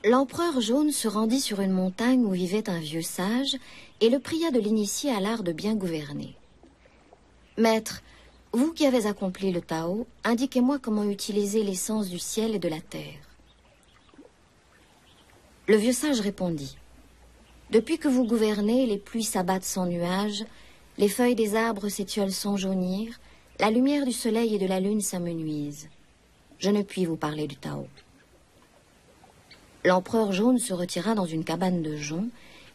L'empereur jaune se rendit sur une montagne où vivait un vieux sage et le pria de l'initier à l'art de bien gouverner. « Maître, vous qui avez accompli le Tao, indiquez-moi comment utiliser l'essence du ciel et de la terre. » Le vieux sage répondit. « Depuis que vous gouvernez, les pluies s'abattent sans nuages, les feuilles des arbres s'étiolent sans jaunir, la lumière du soleil et de la lune s'amenuise. Je ne puis vous parler du Tao. » L'empereur jaune se retira dans une cabane de joncs,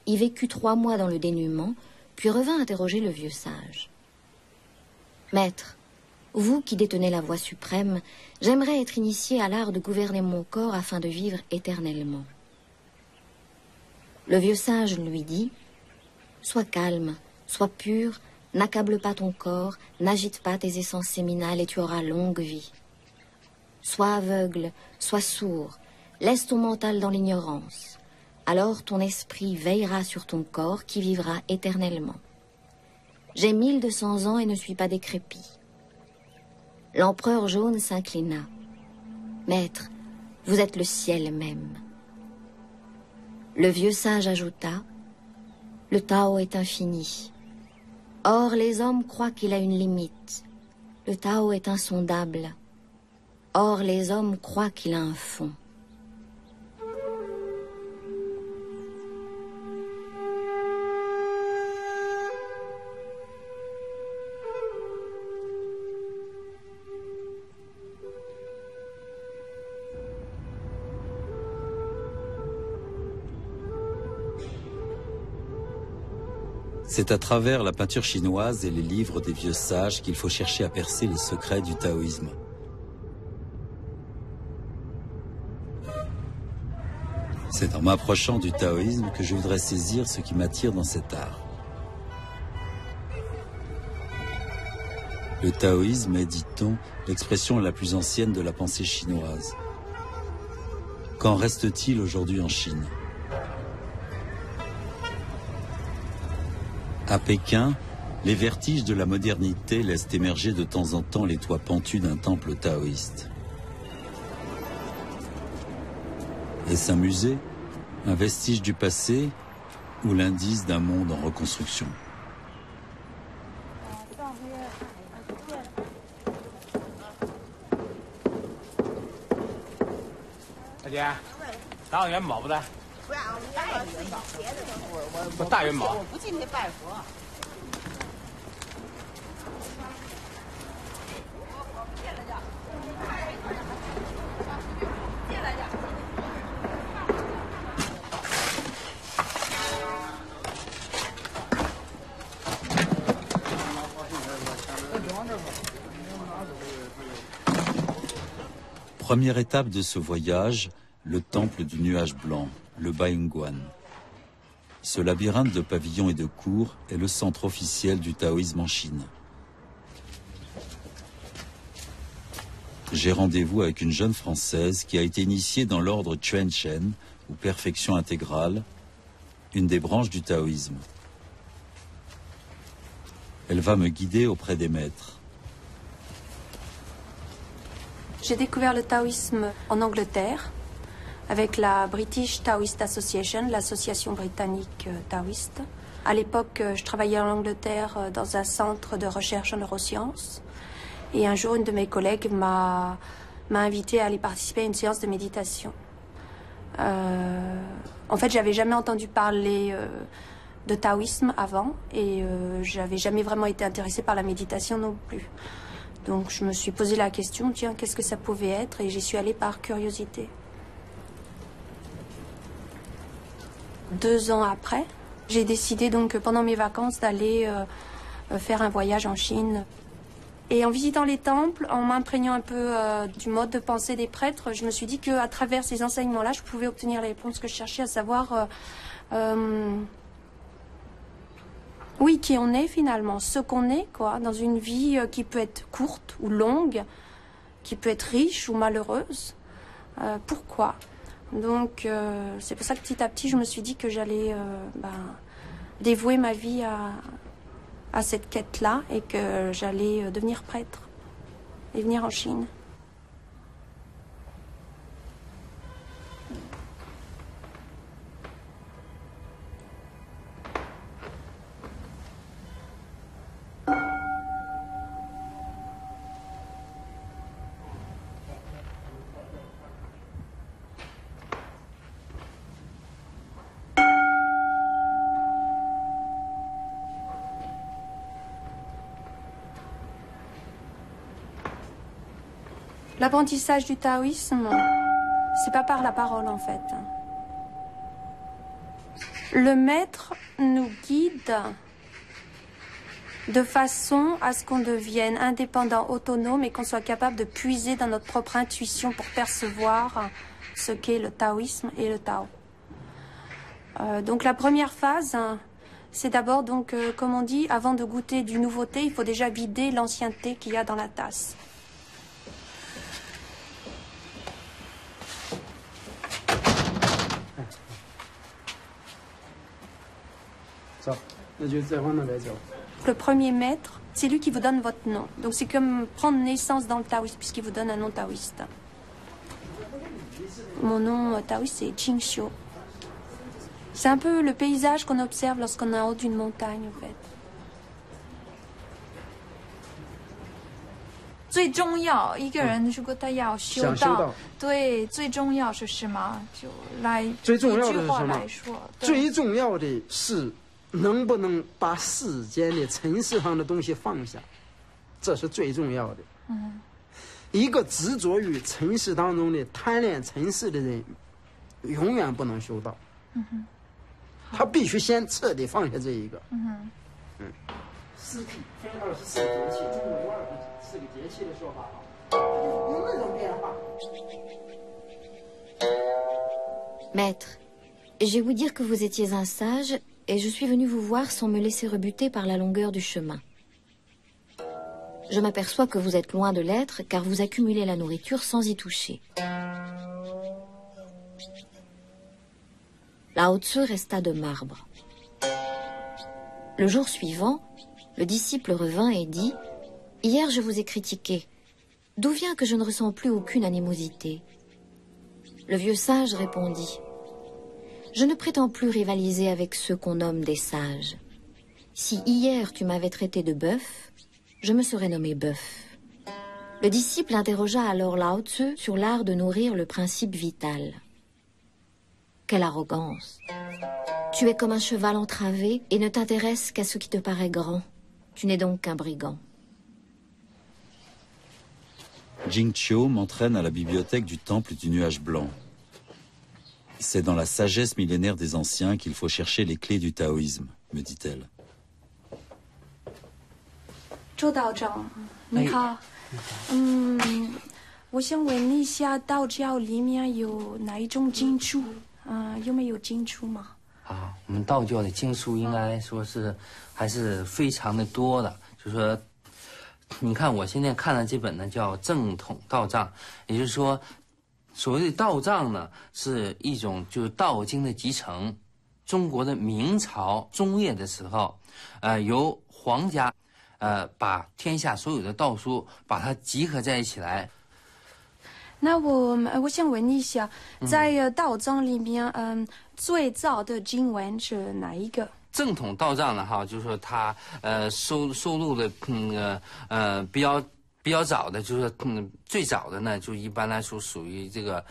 y vécut 3 mois dans le dénuement, puis revint interroger le vieux sage. « Maître, vous qui détenez la voix suprême, j'aimerais être initié à l'art de gouverner mon corps afin de vivre éternellement. » Le vieux sage lui dit, « Sois calme, sois pur, n'accable pas ton corps, n'agite pas tes essences séminales et tu auras longue vie. Sois aveugle, sois sourd, laisse ton mental dans l'ignorance. Alors ton esprit veillera sur ton corps qui vivra éternellement. J'ai 1200 ans et ne suis pas décrépit. » L'empereur jaune s'inclina. « Maître, vous êtes le ciel même. » Le vieux sage ajouta, « Le Tao est infini. Or les hommes croient qu'il a une limite. Le Tao est insondable. Or les hommes croient qu'il a un fond. » C'est à travers la peinture chinoise et les livres des vieux sages qu'il faut chercher à percer les secrets du taoïsme. C'est en m'approchant du taoïsme que je voudrais saisir ce qui m'attire dans cet art. Le taoïsme est, dit-on, l'expression la plus ancienne de la pensée chinoise. Qu'en reste-t-il aujourd'hui en Chine ? À Pékin, les vertiges de la modernité laissent émerger de temps en temps les toits pentus d'un temple taoïste. Est-ce un musée, un vestige du passé ou l'indice d'un monde en reconstruction ? Première étape de ce voyage, le temple du nuage blanc, le Baiyuguan. Ce labyrinthe de pavillons et de cours est le centre officiel du taoïsme en Chine. J'ai rendez-vous avec une jeune Française qui a été initiée dans l'ordre Chuan Shen, ou perfection intégrale, une des branches du taoïsme. Elle va me guider auprès des maîtres. J'ai découvert le taoïsme en Angleterre avec la British Taoist Association, l'association britannique taoïste. À l'époque, je travaillais en Angleterre dans un centre de recherche en neurosciences. Et un jour, une de mes collègues m'a invité à aller participer à une séance de méditation. En fait, j'avais jamais entendu parler de taoïsme avant et j'avais jamais vraiment été intéressée par la méditation non plus. Donc je me suis posé la question, tiens, qu'est-ce que ça pouvait être? Et j'y suis allée par curiosité. 2 ans après, j'ai décidé donc pendant mes vacances d'aller faire un voyage en Chine. Et en visitant les temples, en m'imprégnant un peu du mode de pensée des prêtres, je me suis dit qu'à travers ces enseignements-là, je pouvais obtenir les réponses que je cherchais, à savoir oui, qui on est finalement, ce qu'on est, quoi, dans une vie qui peut être courte ou longue, qui peut être riche ou malheureuse. Pourquoi? Donc, c'est pour ça que petit à petit, je me suis dit que j'allais dévouer ma vie à cette quête-là et que j'allais devenir prêtre et venir en Chine. L'apprentissage du taoïsme, c'est pas par la parole en fait. Le maître nous guide de façon à ce qu'on devienne indépendant, autonome et qu'on soit capable de puiser dans notre propre intuition pour percevoir ce qu'est le taoïsme et le Tao. Donc la première phase, c'est d'abord, donc, comme on dit, avant de goûter du nouveau thé, il faut déjà vider l'ancien thé qu'il y a dans la tasse. Le premier maître, c'est lui qui vous donne votre nom. Donc c'est comme prendre naissance dans le taoïsme, puisqu'il vous donne un nom taoïste. Mon nom taoïste, c'est Qingxiu. C'est un peu le paysage qu'on observe lorsqu'on est en haut d'une montagne, en fait. 最重要一个人如果他要修道，对，最重要是什么？就来最重要的是什么？一句话来说，最重要的是能不能把世间的尘世上的东西放下，这是最重要的。一个执着于尘世当中的贪恋尘世的人，永远不能修道。他必须先彻底放下这一个。四体分24节气，中国有24个节气的说法啊，有那种变化。Maître, je vais vous dire que vous étiez un sage et je suis venu vous voir sans me laisser rebuter par la longueur du chemin. Je m'aperçois que vous êtes loin de l'être car vous accumulez la nourriture sans y toucher. Lao Tzu resta de marbre. Le jour suivant, le disciple revint et dit « Hier je vous ai critiqué. D'où vient que je ne ressens plus aucune animosité ?» Le vieux sage répondit « Je ne prétends plus rivaliser avec ceux qu'on nomme des sages. Si hier tu m'avais traité de bœuf, je me serais nommé bœuf. » Le disciple interrogea alors Lao Tzu sur l'art de nourrir le principe vital. Quelle arrogance! Tu es comme un cheval entravé et ne t'intéresses qu'à ce qui te paraît grand. Tu n'es donc qu'un brigand. Jingqiu m'entraîne à la bibliothèque du temple du nuage blanc. C'est dans la sagesse millénaire des anciens qu'il faut chercher les clés du taoïsme, me dit-elle. 周道长，你好。我想问一下，道教里面有哪一种经书？有没有经书吗？我们道教的经书应该说是还是非常的多的。就是说，你看我现在看的这本呢叫《正统道藏》，也就是说，所谓的道藏呢是一种就是道经的集成。中国的明朝中叶的时候，由皇家把天下所有的道书把它集合在一起来。那我想问一下，在道藏里面，最早的经文是哪一个？正统道藏呢，就是说它收录的比较早的，就是最早的呢，就一般来说属于这个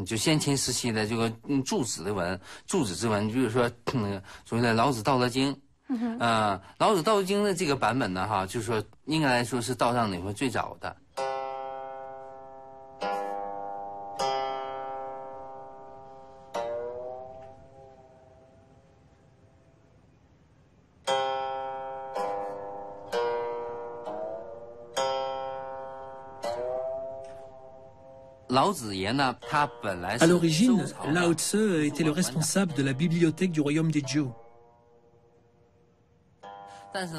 就先秦时期的这个注子之文，比如说所谓的《老子道德经》。老子道德经的这个版本呢，就是说应该来说是道藏里面最早的。À l'origine, Lao Tzu était le responsable de la bibliothèque du royaume des Zhou.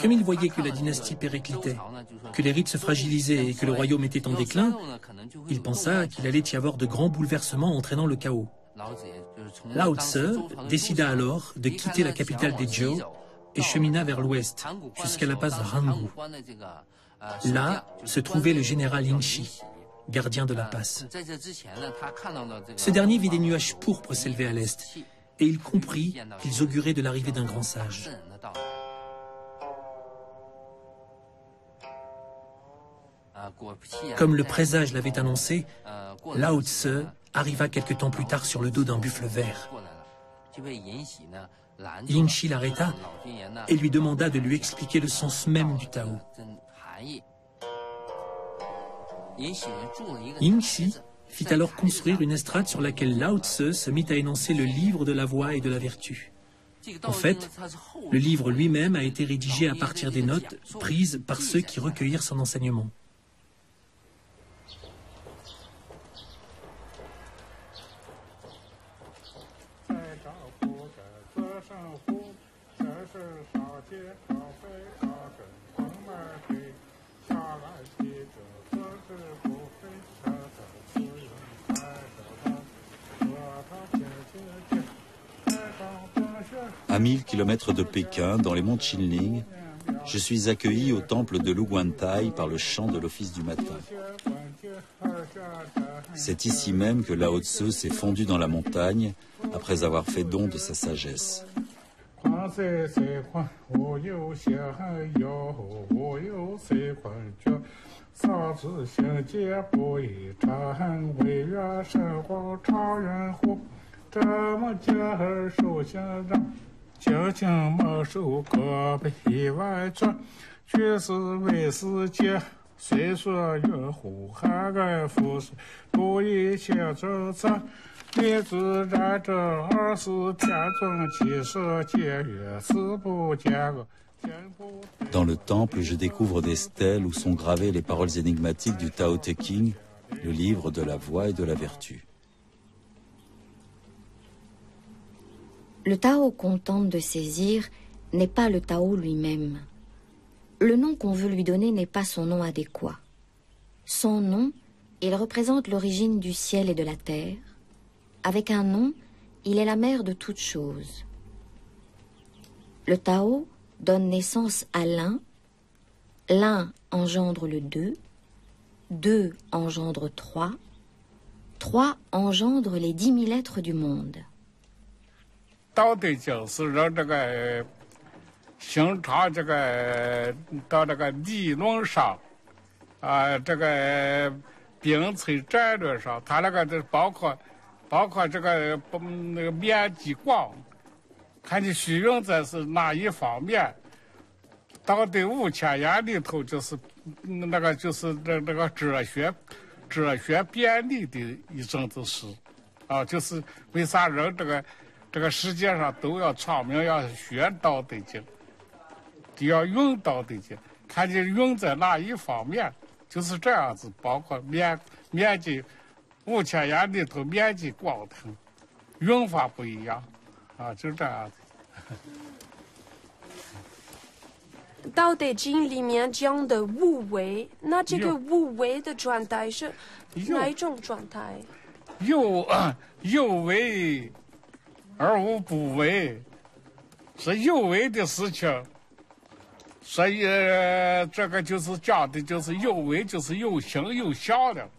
Comme il voyait que la dynastie périclitait, que les rites se fragilisaient et que le royaume était en déclin, il pensa qu'il allait y avoir de grands bouleversements entraînant le chaos. Lao Tzu décida alors de quitter la capitale des Zhou et chemina vers l'ouest, jusqu'à la passe Rangu. Là se trouvait le général Yingxi, gardien de la passe. Ce dernier vit des nuages pourpres s'élever à l'est, et il comprit qu'ils auguraient de l'arrivée d'un grand sage. Comme le présage l'avait annoncé, Lao Tzu arriva quelque temps plus tard sur le dos d'un buffle vert. Yingxi l'arrêta et lui demanda de lui expliquer le sens même du Tao. Yingxi fit alors construire une estrade sur laquelle Lao Tse se mit à énoncer le livre de la voie et de la vertu. En fait, le livre lui-même a été rédigé à partir des notes prises par ceux qui recueillirent son enseignement. À 1000 kilomètres de Pékin, dans les monts Qinling, je suis accueilli au temple de Luguantai par le chant de l'office du matin. C'est ici même que Lao Tse s'est fondu dans la montagne après avoir fait don de sa sagesse. Dans le temple, je découvre des stèles où sont gravées les paroles énigmatiques du Tao Te Ching, le livre de la voie et de la vertu. Le Tao qu'on tente de saisir n'est pas le Tao lui-même. Le nom qu'on veut lui donner n'est pas son nom adéquat. Son nom, il représente l'origine du ciel et de la terre. Avec un nom, il est la mère de toutes choses. Le Tao donne naissance à l'un, l'un engendre le deux, deux engendre trois, trois engendre les 10 000 êtres du monde. 道德经是让这个形成这个到这个理论上这个并存战略上，它那个包括这个那个面积广，看你需用在是哪一方面。道德5000言里头就是那个就是这个哲学辩理的一种子诗就是为啥人这个世界上都要创明要学道德经，要用道德经，看你用在哪一方面，就是这样子。包括面积5000言里头面积广的，用法不一样就这样子。道德经里面讲的无为，那这个无为的状态是哪一种状态？有为而无不为，是有为的事情。所以这个就是讲的，就是有为就是有形有相的，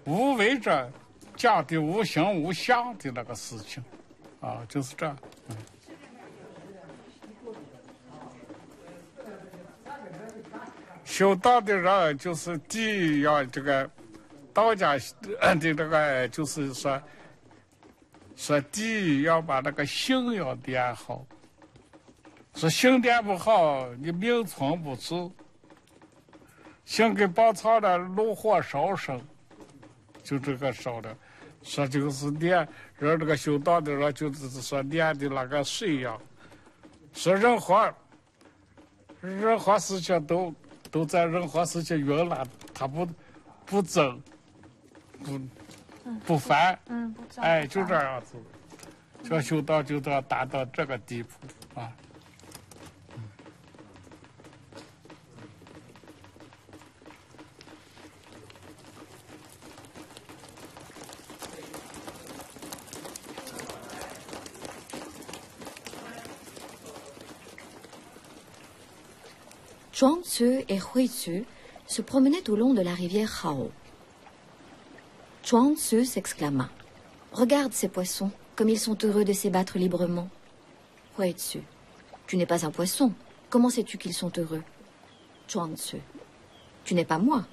无为者讲的无形无相的那个事情就是这样。修道的人就是第一要这个道家的这个就是说第一要把那个心要练好，说心练不好，你命存不住。心跟爆草的炉火烧生，就这个烧的，说就是练人这个修道的人就是说练的那个水一样，说任何事情都在任何事情原来他不争不烦就这样子，这修道就要达到这个地步Zhuang Tzu et Hui Tzu se promenaient au long de la rivière Hao. Zhuang Tzu s'exclama. « Regarde ces poissons, comme ils sont heureux de s'ébattre librement. » Hui Tzu. « Tu n'es pas un poisson. Comment sais-tu qu'ils sont heureux ?» Zhuang Tzu. « Tu n'es pas moi.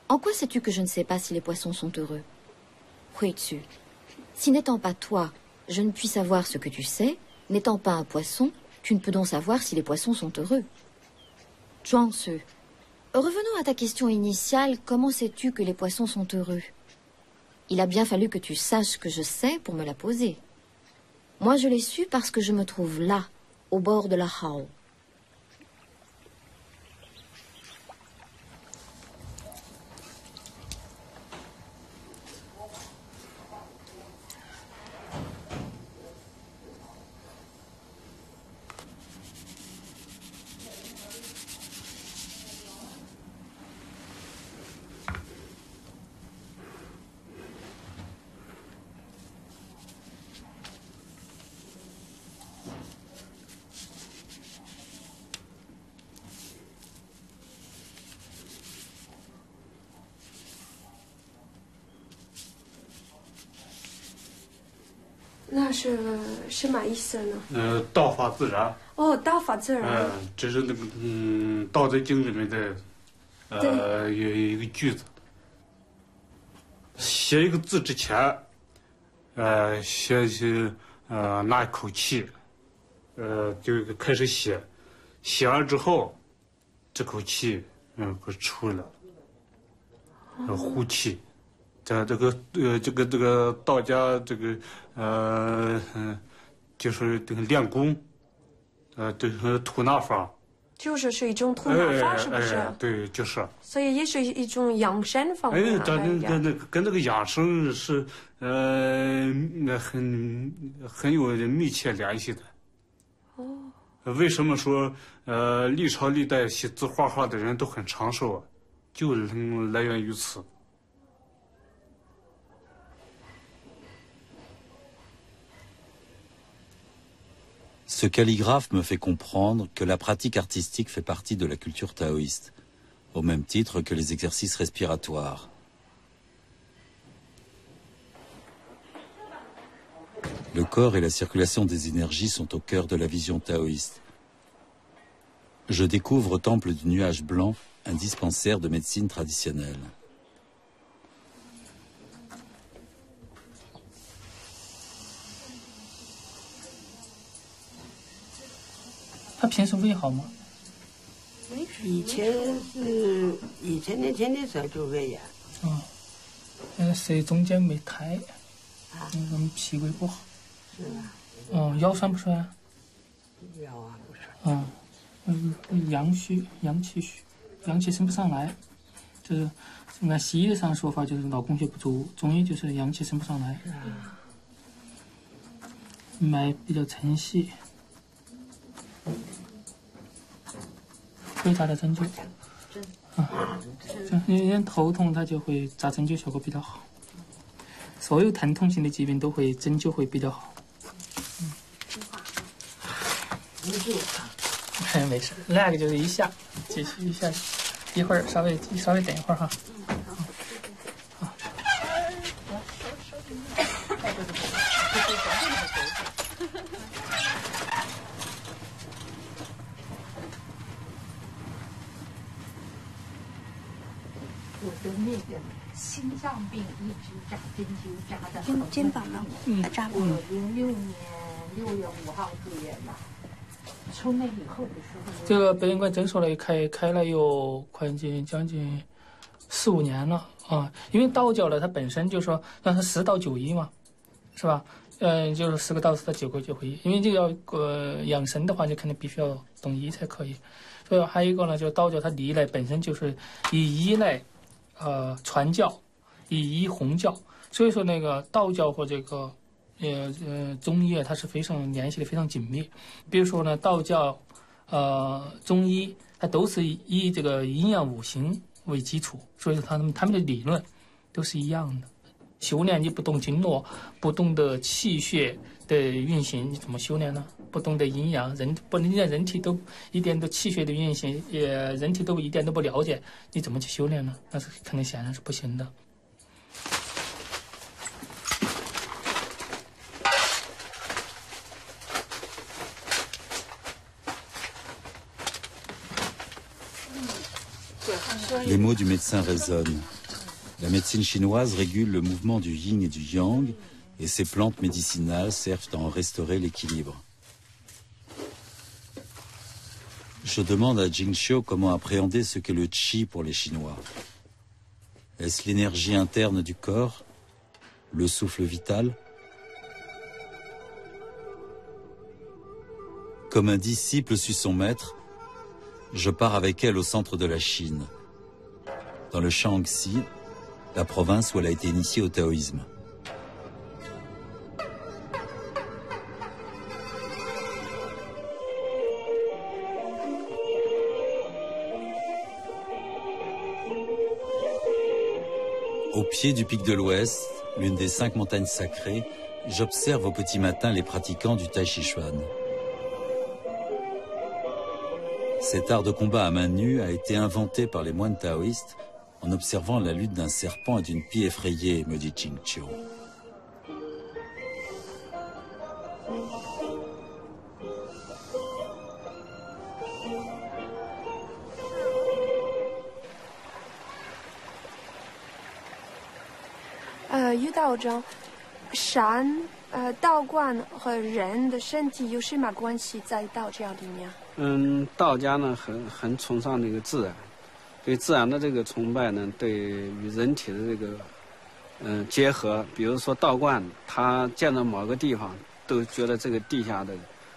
En quoi sais-tu que je ne sais pas si les poissons sont heureux ?» Hui Tzu. « Si n'étant pas toi, je ne puis savoir ce que tu sais, n'étant pas un poisson, tu ne peux donc savoir si les poissons sont heureux. » Zhuang Tzu. « Revenons à ta question initiale, comment sais-tu que les poissons sont heureux? Il a bien fallu que tu saches que je sais pour me la poser. Moi, je l'ai su parce que je me trouve là, au bord de la Hao.那是嘛意思呢？道法自然。哦，道法自然。这是那个《道德经》里面的有一个句子。写一个字之前，拿一口气，就开始写，写完之后，这口气不出来了，呼气。这个道家这个就是这个练功，这个吐纳法，就是一种吐纳法，是不是？对，就是。所以也是一种养生方面。跟那个养生是很有密切联系的。哦。为什么说历朝历代写字画画的人都很长寿啊？就来源于此。Ce calligraphe me fait comprendre que la pratique artistique fait partie de la culture taoïste, au même titre que les exercices respiratoires. Le corps et la circulation des énergies sont au cœur de la vision taoïste. Je découvre au temple du nuage blanc un dispensaire de médecine traditionnelle. 他平时胃好吗？以前年轻的时候就胃炎。是中间没胎，脾胃不好。是吧？腰酸不酸？腰啊不酸。阳虚，阳气虚，阳气升不上来。就是按西医上说法就是脑供血不足，中医就是阳气升不上来。脉比较沉细。 会扎的针灸，人头痛他就会扎针灸，效果比较好。所有疼痛性的疾病都会针灸会比较好。没事，那个就是一下，继续一下，一会儿稍微等一会儿哈。我的那个心脏病一直扎针灸扎的肩膀呢？还扎过。我06年6月5号住院的，从那以后的时候。这个北影馆诊所呢，开了有快将近4、5年了啊。因为道教呢，它本身就说让它10道9医嘛，是吧？就是10个道士的9个9会医。因为这个养生的话，你肯定必须要懂医才可以。所以还有一个呢，就是道教它历来本身就是以医来传教，以医弘教。所以说那个道教和这个中医它是非常联系的非常紧密。比如说呢，道教中医它都是以这个阴阳五行为基础，所以说他们的理论都是一样的。修炼你不懂经络，不懂得气血的运行，你怎么修炼呢？不懂得阴阳，人体都一点都气血的运行，人体都一点都不了解，你怎么去修炼呢？那是肯定显然是不行的。Les mots du médecin résonnent. La médecine chinoise régule le mouvement du yin et du yang, et ces plantes médicinales servent à en restaurer l'équilibre. Je demande à Jingxiu comment appréhender ce qu'est le qi pour les Chinois. Est-ce l'énergie interne du corps? Le souffle vital? Comme un disciple suit son maître, je pars avec elle au centre de la Chine, dans le Shaanxi, la province où elle a été initiée au taoïsme. Au pied du pic de l'Ouest, l'une des 5 montagnes sacrées, j'observe au petit matin les pratiquants du Tai Chi Chuan. Cet art de combat à main nue a été inventé par les moines taoïstes en observant la lutte d'un serpent et d'une pie effrayée, me dit Jingxiu.于道长，山、道观和人的身体有什么关系在道教里面？道家呢很崇尚这个自然，对自然的这个崇拜呢，对与人体的这个结合。比如说道观，它见到某个地方，都觉得这个地下的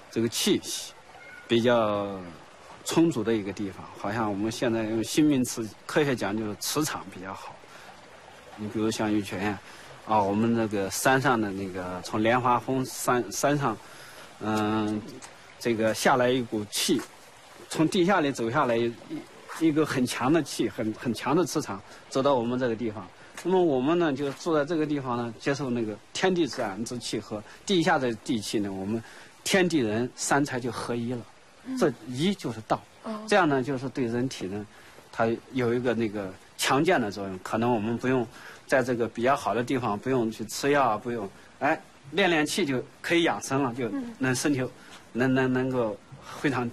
这个气息比较充足的一个地方，好像我们现在用新名词科学讲就是磁场比较好。你比如像玉泉呀，我们那个山上的那个从莲花峰山上，这个下来一股气，从地下里走下来一个很强的气，很强的磁场，走到我们这个地方。那么我们呢，就住在这个地方呢，接受那个天地自然之气和地下的地气呢，我们天地人三才就合一了。这一就是道，这样呢，就是对人体呢，它有一个那个强健的作用。可能我们不用在这个比较好的地方，不用去吃药，不用练气就可以养生了，就能身体能够非常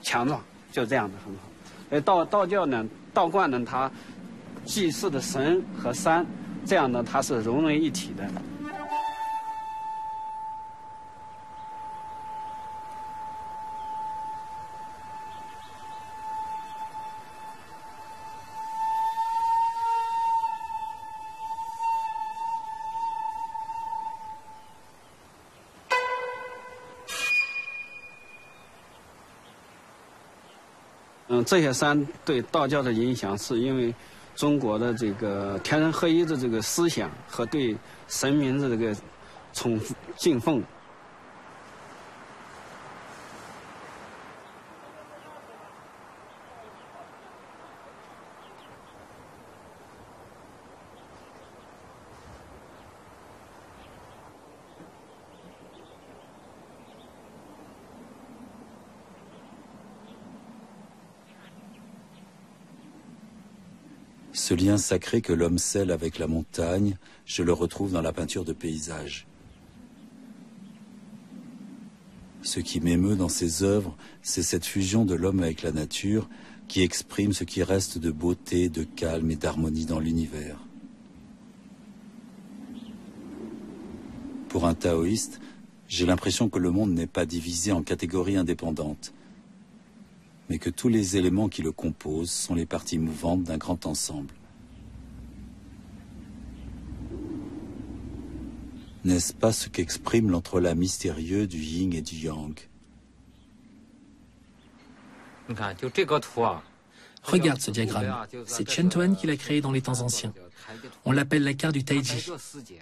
强壮，就这样的很好。道教呢，道观呢，它祭祀的神和山，这样呢，它是融为一体的。这些山对道教的影响，是因为中国的这个天人合一的这个思想和对神明的这个敬奉。Ce lien sacré que l'homme scelle avec la montagne, je le retrouve dans la peinture de paysage. Ce qui m'émeut dans ses œuvres, c'est cette fusion de l'homme avec la nature qui exprime ce qui reste de beauté, de calme et d'harmonie dans l'univers. Pour un taoïste, j'ai l'impression que le monde n'est pas divisé en catégories indépendantes, mais que tous les éléments qui le composent sont les parties mouvantes d'un grand ensemble. N'est-ce pas ce qu'exprime l'entrelac mystérieux du yin et du yang? Regarde ce diagramme. C'est Chen Tuan qui l'a créé dans les temps anciens. On l'appelle la carte du Taiji.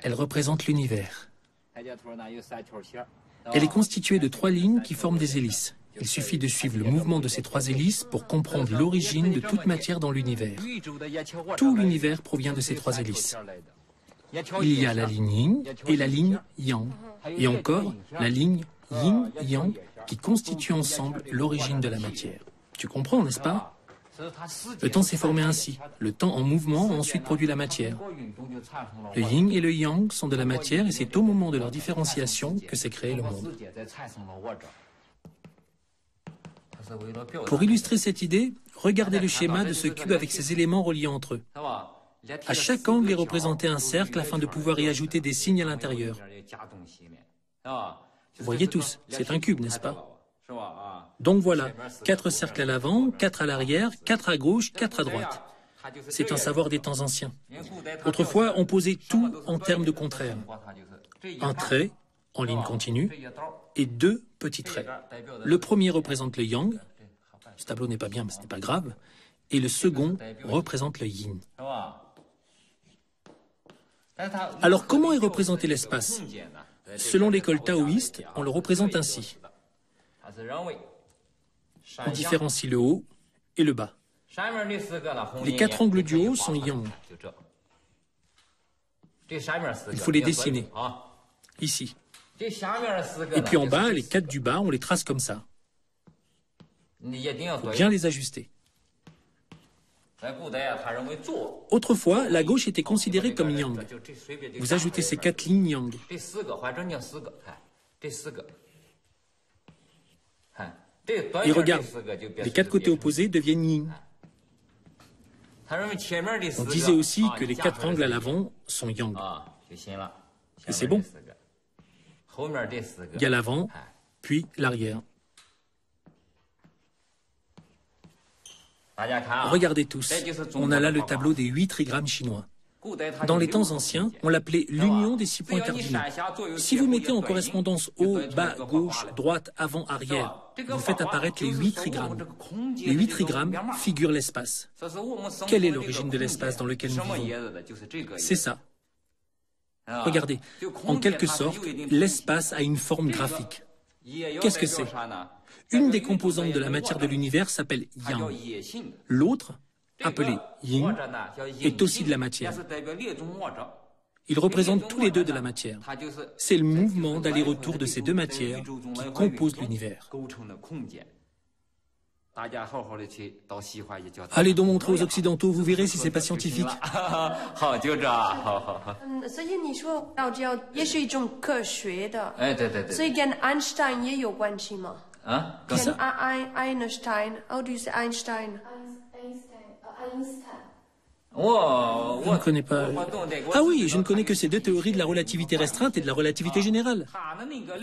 Elle représente l'univers. Elle est constituée de 3 lignes qui forment des hélices. Il suffit de suivre le mouvement de ces 3 hélices pour comprendre l'origine de toute matière dans l'univers. Tout l'univers provient de ces 3 hélices. Il y a la ligne yin et la ligne yang. Et encore, la ligne yin-yang qui constituent ensemble l'origine de la matière. Tu comprends, n'est-ce pas? Le temps s'est formé ainsi. Le temps en mouvement a ensuite produit la matière. Le yin et le yang sont de la matière et c'est au moment de leur différenciation que s'est créé le monde. Pour illustrer cette idée, regardez le schéma de ce cube avec ses éléments reliés entre eux. À chaque angle est représenté un cercle afin de pouvoir y ajouter des signes à l'intérieur. Vous voyez tous, c'est un cube, n'est-ce pas? Donc voilà, 4 cercles à l'avant, 4 à l'arrière, 4 à gauche, 4 à droite. C'est un savoir des temps anciens. Autrefois, on posait tout en termes de contraire. Un trait, en ligne continue, et 2 petits traits. Le premier représente le yang, ce tableau n'est pas bien, mais ce n'est pas grave, et le second représente le yin. Alors comment est représenté l'espace? Selon l'école taoïste, on le représente ainsi. On différencie le haut et le bas. Les 4 angles du haut sont yang. Il faut les dessiner, ici. Et puis en bas, les 4 du bas, on les trace comme ça. Il faut bien les ajuster. Autrefois, la gauche était considérée comme yang. Vous ajoutez ces 4 lignes yang. Et regarde, les 4 côtés opposés deviennent yin. On disait aussi que les 4 angles à l'avant sont yang. Et c'est bon. Il y a l'avant, puis l'arrière. Regardez tous, on a là le tableau des 8 trigrammes chinois. Dans les temps anciens, on l'appelait l'union des 6 points cardinaux. Si vous mettez en correspondance haut, bas, gauche, droite, avant, arrière, vous faites apparaître les 8 trigrammes. Les 8 trigrammes figurent l'espace. Quelle est l'origine de l'espace dans lequel nous vivons? C'est ça. Regardez, en quelque sorte, l'espace a une forme graphique. Qu'est-ce que c'est? Une des composantes de la matière de l'univers s'appelle yang. L'autre, appelé yin, est aussi de la matière. Ils représentent tous les deux de la matière. C'est le mouvement d'aller-retour de ces deux matières qui composent l'univers. Allez donc montrer aux Occidentaux, vous verrez si c'est pas scientifique. Qui ça? Einstein. How do you say Einstein? Je ne connais pas. Ah oui, je ne connais que ces 2 théories de la relativité restreinte et de la relativité générale.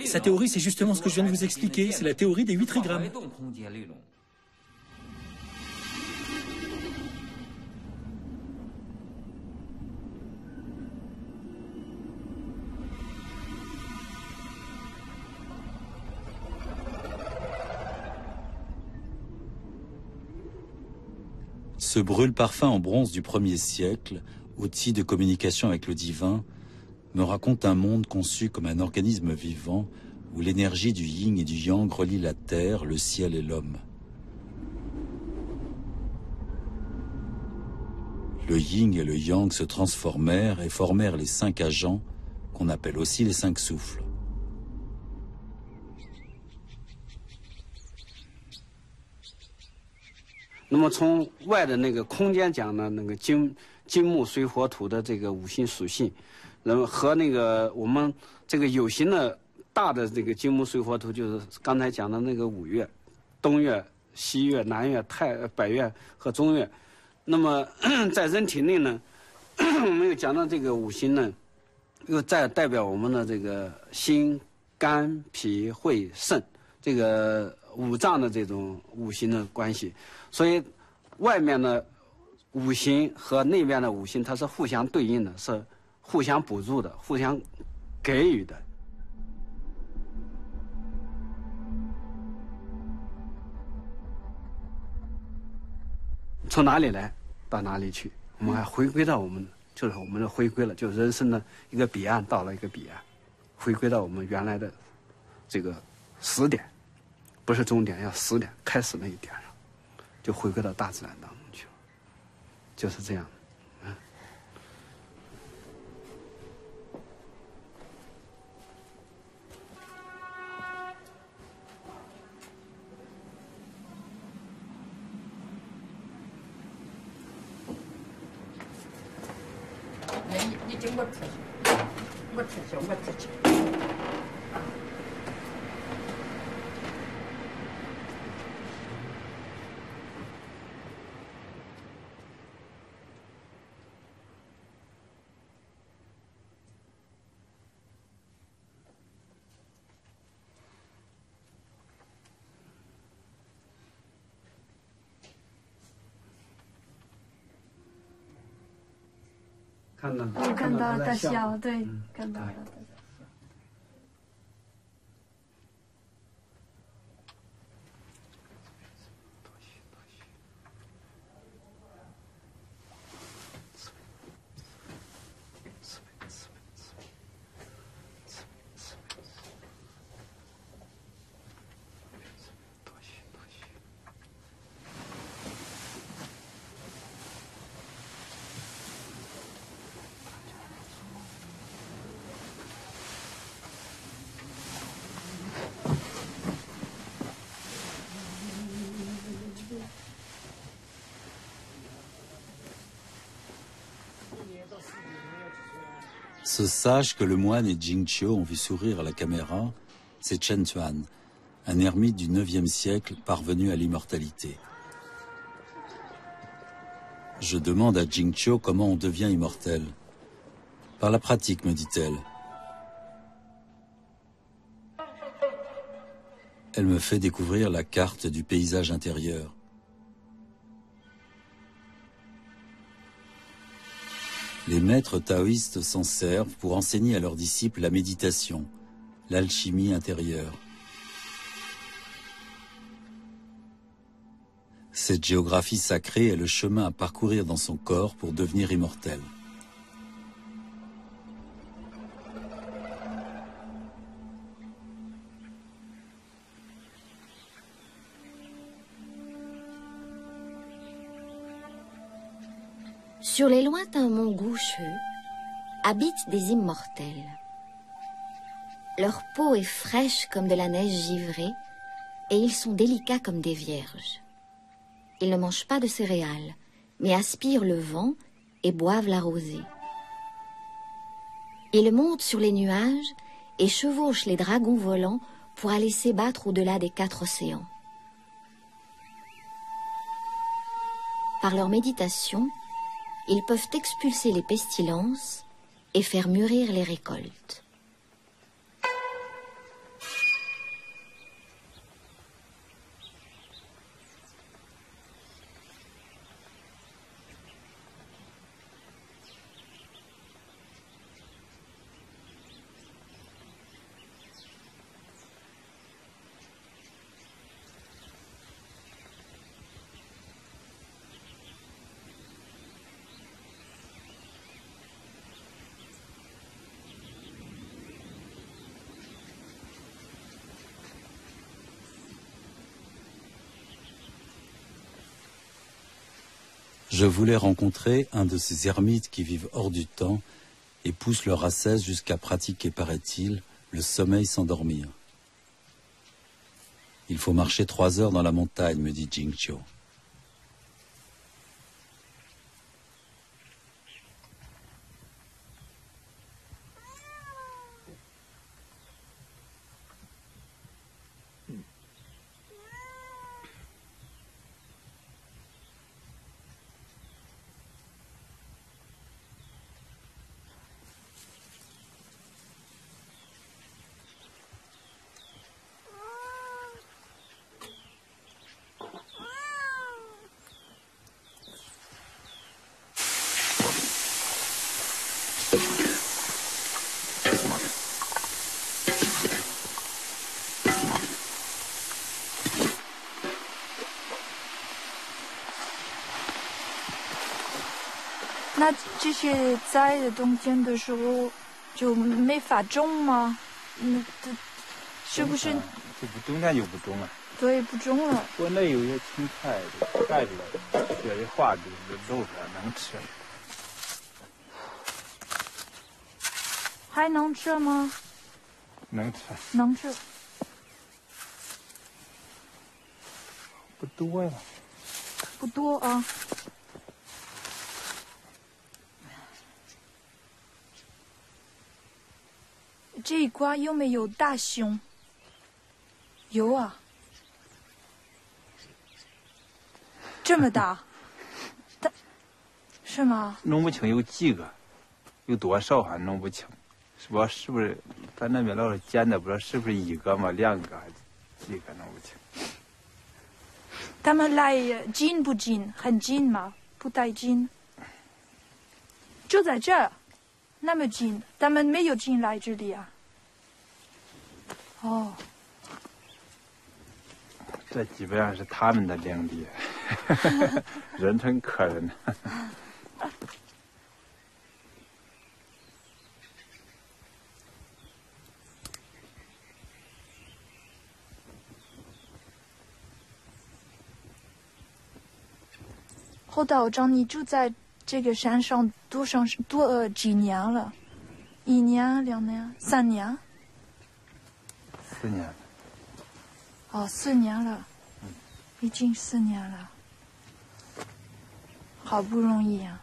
Sa théorie, c'est justement ce que je viens de vous expliquer. C'est la théorie des 8 trigrammes. Ce brûle-parfum en bronze du 1er siècle, outil de communication avec le divin, me raconte un monde conçu comme un organisme vivant où l'énergie du yin et du yang relie la terre, le ciel et l'homme. Le yin et le yang se transformèrent et formèrent les 5 agents qu'on appelle aussi les 5 souffles.那么从外的那个空间讲呢，那个金木水火土的这个5行属性，然后和那个我们这个有形的大的这个金木水火土，就是刚才讲的那个5岳，东岳、西岳、南岳、北岳和中岳。那么在人体内呢，我们又讲到这个5行呢，又再代表我们的这个心、肝、脾、肺、肾这个5脏的这种5行的关系。所以，外面的5行和内面的5行，它是互相对应的，是互相补助的，互相给予的。从哪里来到哪里去，我们还回归到我们，就是我们的回归了，就是人生的一个彼岸到了一个彼岸，回归到我们原来的这个始点，不是终点，要始点，开始那一点上。就回归到大自然当中去了，就是这样。你就我自己，我自己。看到了，我看到大笑，笑，对，看到了。Ce sage que le moine et Jingqiu ont vu sourire à la caméra, c'est Chen Tuan, un ermite du IXe siècle parvenu à l'immortalité. Je demande à Jingqiu comment on devient immortel. Par la pratique, me dit-elle. Elle me fait découvrir la carte du paysage intérieur. Les maîtres taoïstes s'en servent pour enseigner à leurs disciples la méditation, l'alchimie intérieure. Cette géographie sacrée est le chemin à parcourir dans son corps pour devenir immortel. Sur les lointains monts gaucheux habitent des immortels. Leur peau est fraîche comme de la neige givrée et ils sont délicats comme des vierges. Ils ne mangent pas de céréales, mais aspirent le vent et boivent la rosée. Ils montent sur les nuages et chevauchent les dragons volants pour aller s'ébattre au-delà des 4 océans. Par leur méditation, ils peuvent expulser les pestilences et faire mûrir les récoltes. Je voulais rencontrer un de ces ermites qui vivent hors du temps et poussent leur ascèse jusqu'à pratiquer, paraît-il, le sommeil sans dormir. Il faut marcher 3 heures dans la montagne, me dit Jingqiu.那这些栽的冬天的时候就没法种吗？是不是？这不冬天就不种了。对，不种了。国内有些青菜盖住了，这些化的肉的能吃。还能吃吗？能吃。能吃。不多呀。不多啊。这一瓜有没有大熊？有啊，这么大，是吗？弄不清有几个，有多少还弄不清，是不是？咱那边老是捡的，不知道是不是1个嘛，2个还是几个弄不清。他们来近不近？很近吗？不太近。就在这儿。那么近，他们没有进来这里啊？哦，这基本上是他们的领地，人成客人。侯道长，你住在这个山上几年了？1年、2年、3年？4年了。哦，4年了，已经4年了，好不容易啊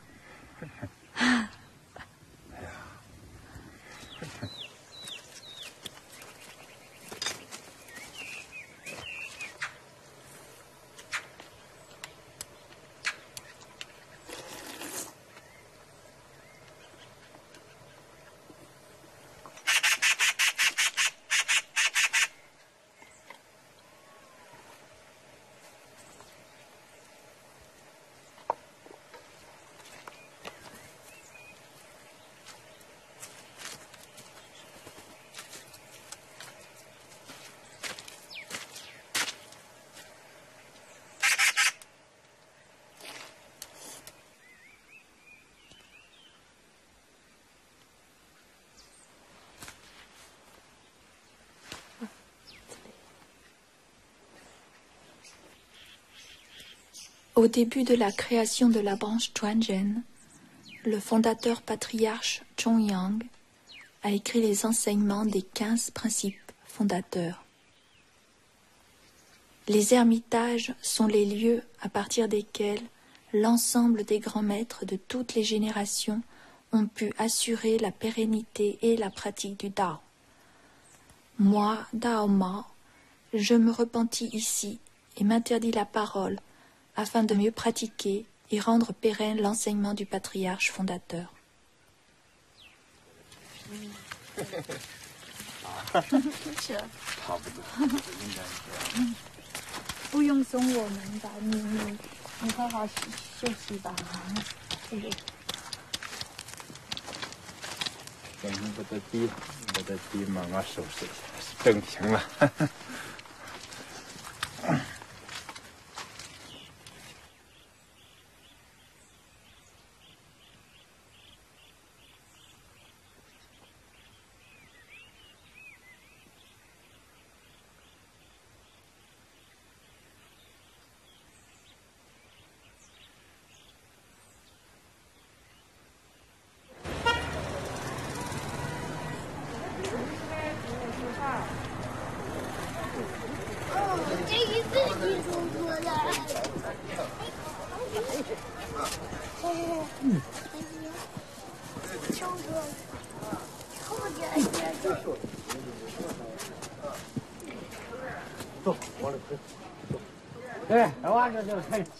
！Au début de la création de la branche Chuanzhen, le fondateur patriarche Chongyang a écrit les enseignements des 15 principes fondateurs. Les ermitages sont les lieux à partir desquels l'ensemble des grands maîtres de toutes les générations ont pu assurer la pérennité et la pratique du Dao. Moi, Dao Ma, je me repentis ici et m'interdis la parole afin de mieux pratiquer et rendre pérenne l'enseignement du patriarche fondateur. 不用送我们吧，你好好休息吧。等不得地慢慢收拾一下，整平了。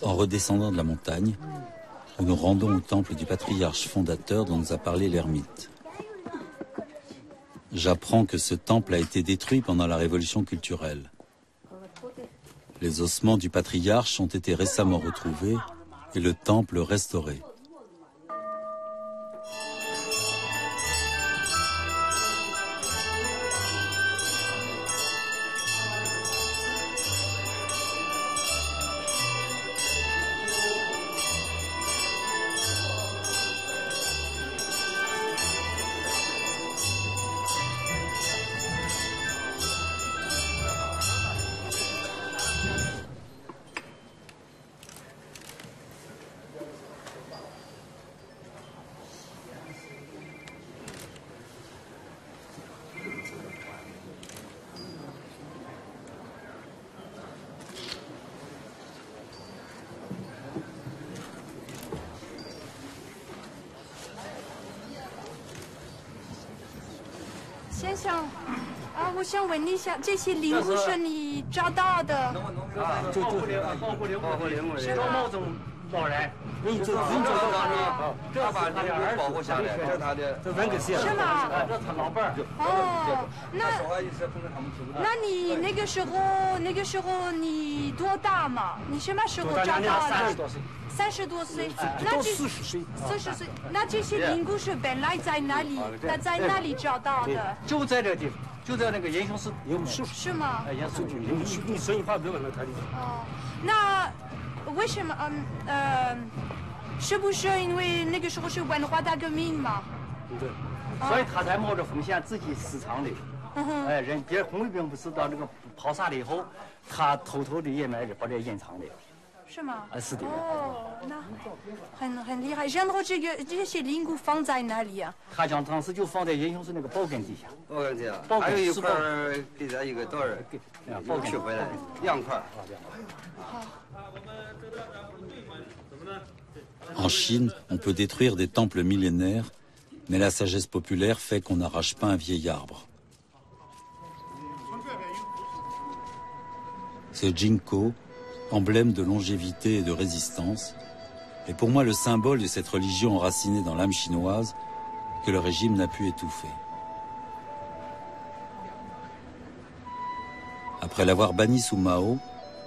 En redescendant de la montagne, nous nous rendons au temple du patriarche fondateur dont nous a parlé l'ermite. J'apprends que ce temple a été détruit pendant la révolution culturelle. Les ossements du patriarche ont été récemment retrouvés et le temple restauré.先生，啊，我想问一下，这些灵物是你找到的？保护灵物，是吗？老人，你走当中，他把那个儿保护下来，这是他的，这文革写的，是吗？这他老伴儿。哦，他说话意思，可能他们听不懂。那你那个时候你多大嘛？你什么时候长大的30多岁。 30多岁，到40岁。40岁，那这些灵骨是本来在哪里？他在哪里找到的？就在这地方，就在那个严雄寺。是吗？严雄寺，你所以话别问了他的。哦，那为什么？是不是因为那个时候是文化大革命嘛？对，所以他才冒着风险自己私藏的。哎，别人红卫兵不知道这个抛洒了以后，他偷偷的也买着把这隐藏的。 是吗？是的。哦，那很厉害。然后这些灵骨放在哪里啊？他将当时就放在严雄寺那个宝根底下。宝根底下，还有一块给咱一个多少？又取回来2块。En Chine, on peut détruire des temples millénaires, mais la sagesse populaire fait qu'on n'arrache pas un vieil arbre. Ce Jinko, emblème de longévité et de résistance, est pour moi le symbole de cette religion enracinée dans l'âme chinoise que le régime n'a pu étouffer. Après l'avoir bannie sous Mao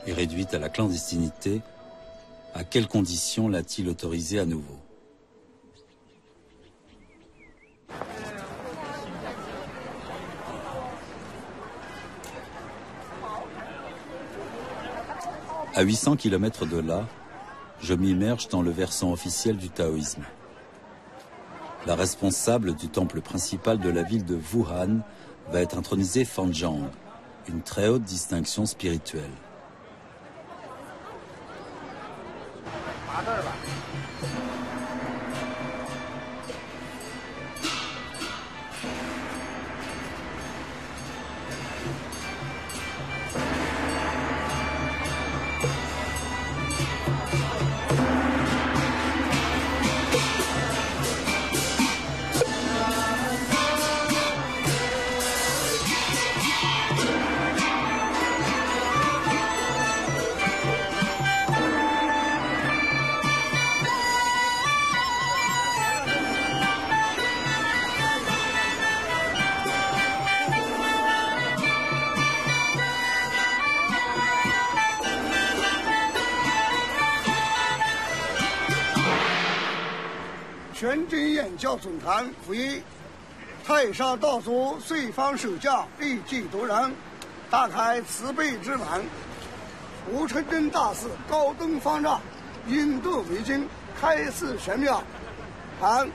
et réduite à la clandestinité, à quelles conditions l'a-t-il autorisée à nouveau? À 800 km de là, je m'immerge dans le versant officiel du taoïsme. La responsable du temple principal de la ville de Wuhan va être intronisée Fanjiang, une très haute distinction spirituelle.全真言教总坛复议，太上道祖随方守驾，礼敬度人，大开慈悲之门。吴承恩大师高登方丈，引导为经，开示玄妙。韩。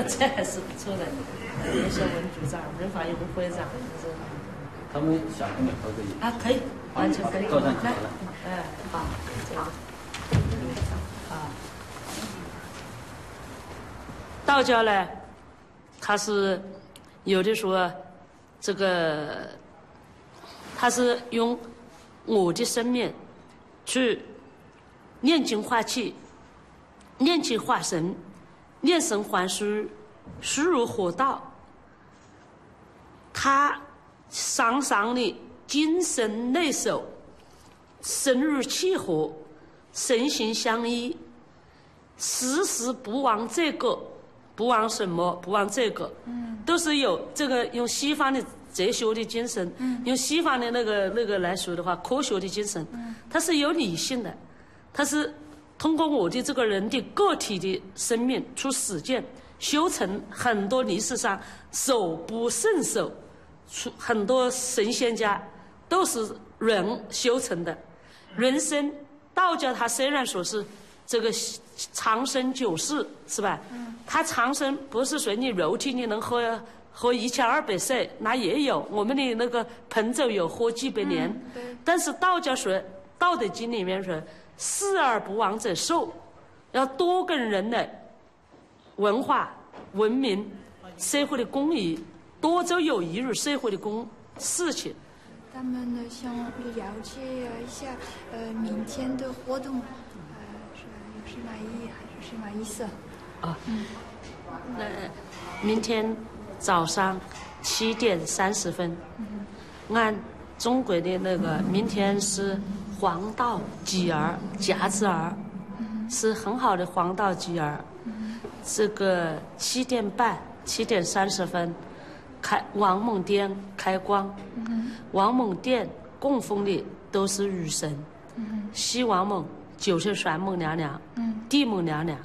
这还是不错的，有些文组长、文化委员会长，他们想跟你合个影啊，可以，完全可以。照上去来，了。好，好。道教呢，它是有的说，这个，它是用我的生命去炼精化气，念其化神，念神还虚，虚如火道。他常常的精神内守，神日契合，神形相依，时时不忘这个，不忘什么？不忘这个，都是有这个用西方的哲学的精神，用西方的那个来说的话，科学的精神，它是有理性的，它是通过我的这个人的个体的生命出实践修成很多历史上手不胜手，出很多神仙家都是人修成的。人生道教它虽然说是这个长生久世是吧？它长生不是说你肉体你能活1200岁，那也有我们的那个彭州有活几百年，但是道教说《道德经》里面说死而不亡者寿，要多跟人的文化、文明、社会的公益多做有益于社会的事情。他们呢想了解一下明天的活动，有什么意义还是什么意思？明天早上7点30分，按中国的那个明天是黄道吉儿甲子儿，是很好的黄道吉儿。这个7点半7点30分开王母殿开光，王母殿供奉的都是女神，西王母、九泉玄母娘娘、地母娘娘。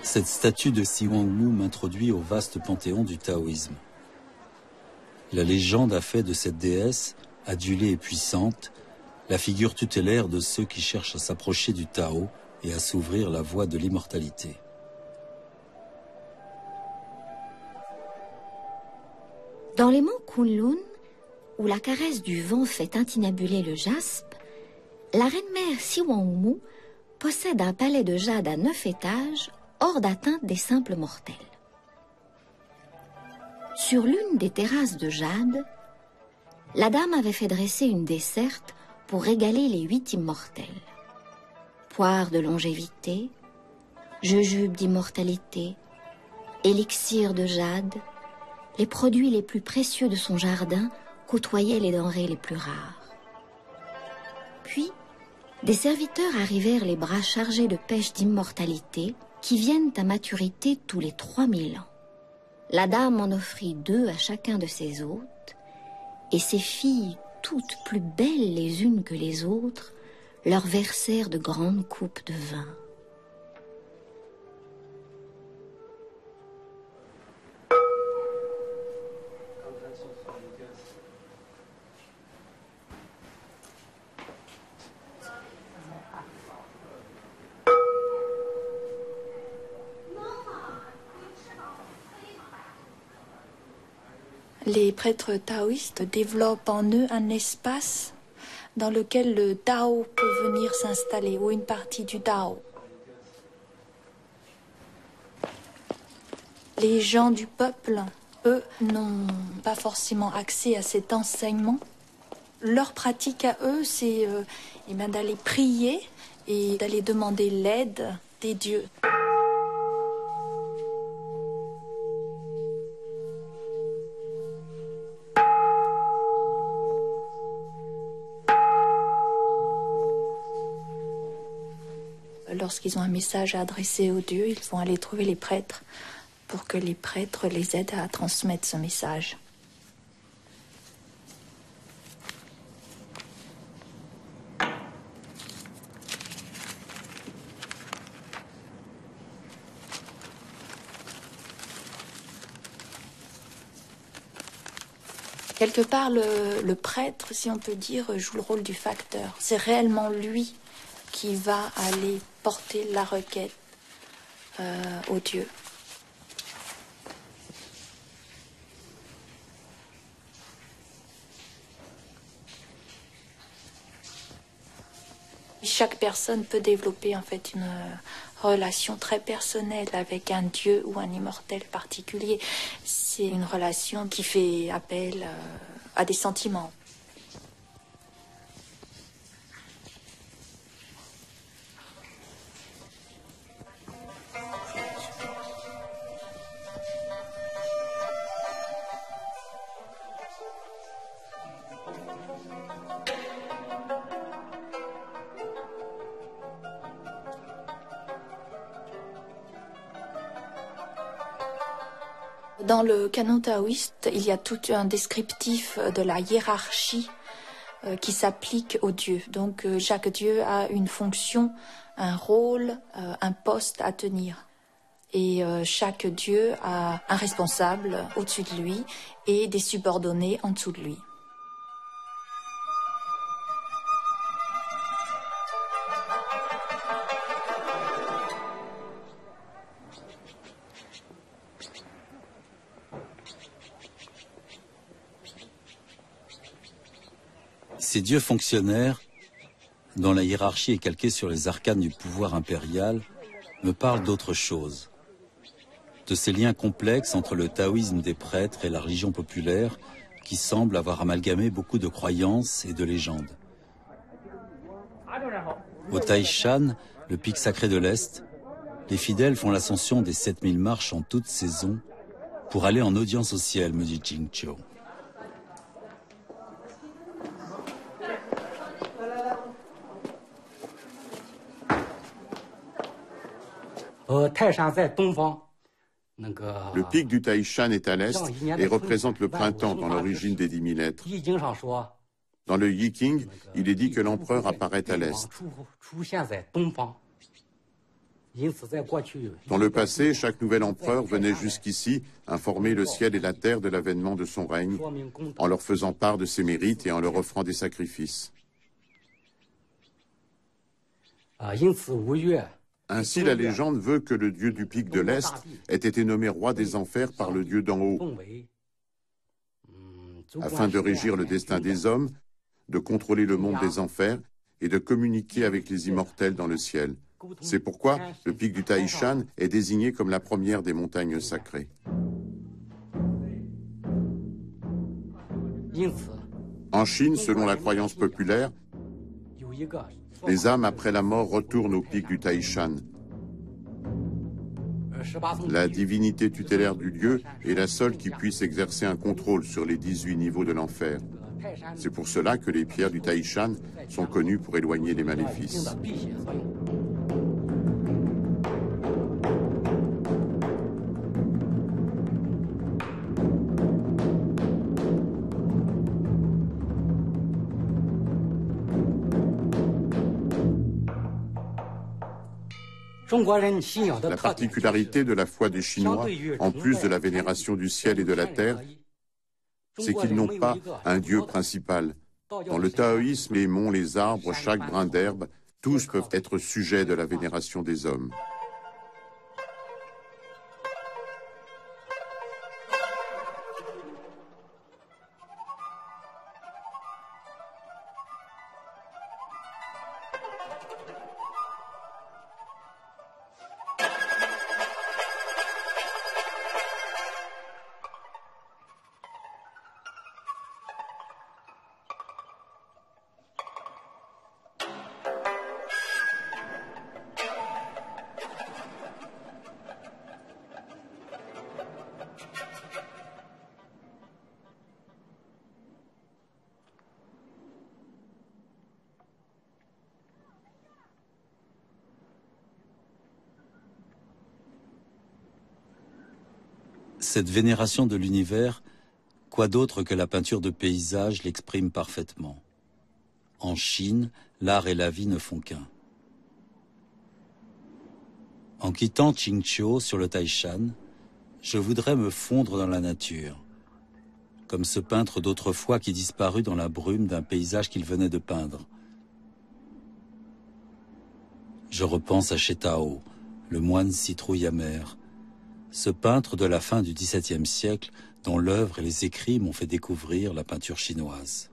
Cette statue de Siwangmu m'introduit au vaste panthéon du taoïsme. La légende a fait de cette déesse, adulée et puissante, la figure tutélaire de ceux qui cherchent à s'approcher du Tao et à s'ouvrir la voie de l'immortalité. Dans les monts Kunlun, où la caresse du vent fait intinabuler le jaspe, la reine-mère Siwangmu possède un palais de jade à 9 étages, hors d'atteinte des simples mortels. Sur l'une des terrasses de jade, la dame avait fait dresser une desserte pour régaler les 8 immortels. Poire de longévité, jujube d'immortalité, élixir de jade, les produits les plus précieux de son jardin côtoyaient les denrées les plus rares. Puis, des serviteurs arrivèrent les bras chargés de pêches d'immortalité qui viennent à maturité tous les 3000 ans. La dame en offrit 2 à chacun de ses hôtes, et ses filles, toutes plus belles les unes que les autres, leur versèrent de grandes coupes de vin. Les prêtres taoïstes développent en eux un espace dans lequel le Tao peut venir s'installer, ou une partie du Tao. Les gens du peuple, eux, n'ont pas forcément accès à cet enseignement. Leur pratique à eux, c'est d'aller prier et d'aller demander l'aide des dieux. Lorsqu'ils ont un message à adresser aux dieux, ils vont aller trouver les prêtres pour que les prêtres les aident à transmettre ce message. Quelque part, le prêtre, si on peut dire, joue le rôle du facteur. C'est réellement lui qui va aller porter la requête au Dieu. Chaque personne peut développer en fait une relation très personnelle avec un dieu ou un immortel particulier. C'est une relation qui fait appel à des sentiments. Dans le canon taoïste, il y a tout un descriptif de la hiérarchie qui s'applique aux dieux. Donc chaque dieu a une fonction, un rôle, un poste à tenir. Et chaque dieu a un responsable au-dessus de lui et des subordonnés en dessous de lui. Ces dieux fonctionnaires, dont la hiérarchie est calquée sur les arcanes du pouvoir impérial, me parlent d'autre chose. De ces liens complexes entre le taoïsme des prêtres et la religion populaire qui semble avoir amalgamé beaucoup de croyances et de légendes. Au Taishan, le pic sacré de l'Est, les fidèles font l'ascension des 7000 marches en toute saison pour aller en audience au ciel, me dit Jingqiu. Le pic du Taishan est à l'est et représente le printemps dans l'origine des 10 000 lettres. Dans le Yiking, il est dit que l'empereur apparaît à l'est. Dans le passé, chaque nouvel empereur venait jusqu'ici informer le ciel et la terre de l'avènement de son règne, en leur faisant part de ses mérites et en leur offrant des sacrifices. Ainsi, la légende veut que le dieu du pic de l'Est ait été nommé roi des enfers par le dieu d'en haut, afin de régir le destin des hommes, de contrôler le monde des enfers et de communiquer avec les immortels dans le ciel. C'est pourquoi le pic du Taishan est désigné comme la première des montagnes sacrées. En Chine, selon la croyance populaire, les âmes après la mort retournent au pic du Taishan. La divinité tutélaire du lieu est la seule qui puisse exercer un contrôle sur les 18 niveaux de l'enfer. C'est pour cela que les pierres du Taishan sont connues pour éloigner les maléfices. La particularité de la foi des Chinois, en plus de la vénération du ciel et de la terre, c'est qu'ils n'ont pas un dieu principal. Dans le taoïsme, les monts, les arbres, chaque brin d'herbe, tous peuvent être sujets de la vénération des hommes. Cette vénération de l'univers, quoi d'autre que la peinture de paysage l'exprime parfaitement. En Chine, l'art et la vie ne font qu'un. En quittant Qingqiu sur le Taishan, je voudrais me fondre dans la nature, comme ce peintre d'autrefois qui disparut dans la brume d'un paysage qu'il venait de peindre. Je repense à Chétao, le moine citrouille amer, ce peintre de la fin du XVIIe siècle dont l'œuvre et les écrits m'ont fait découvrir la peinture chinoise.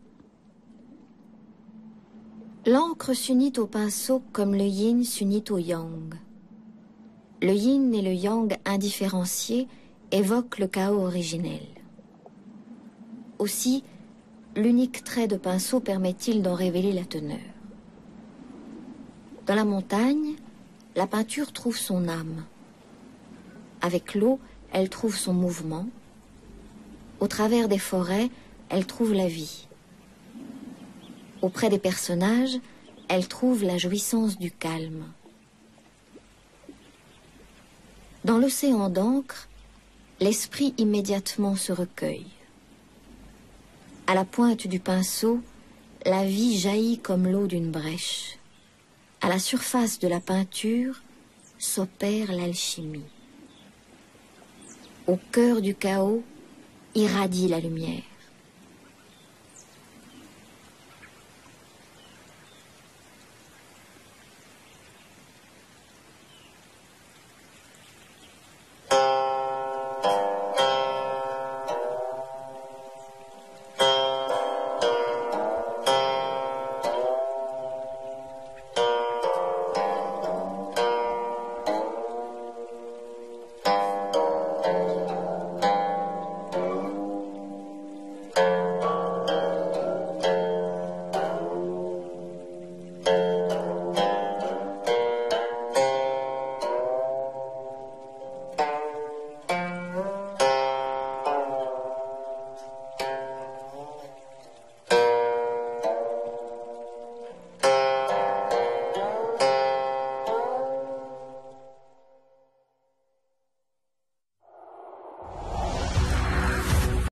L'encre s'unit au pinceau comme le yin s'unit au yang. Le yin et le yang indifférenciés évoquent le chaos originel. Aussi, l'unique trait de pinceau permet-il d'en révéler la teneur. Dans la montagne, la peinture trouve son âme. Avec l'eau, elle trouve son mouvement. Au travers des forêts, elle trouve la vie. Auprès des personnages, elle trouve la jouissance du calme. Dans l'océan d'encre, l'esprit immédiatement se recueille. À la pointe du pinceau, la vie jaillit comme l'eau d'une brèche. À la surface de la peinture s'opère l'alchimie. Au cœur du chaos irradie la lumière.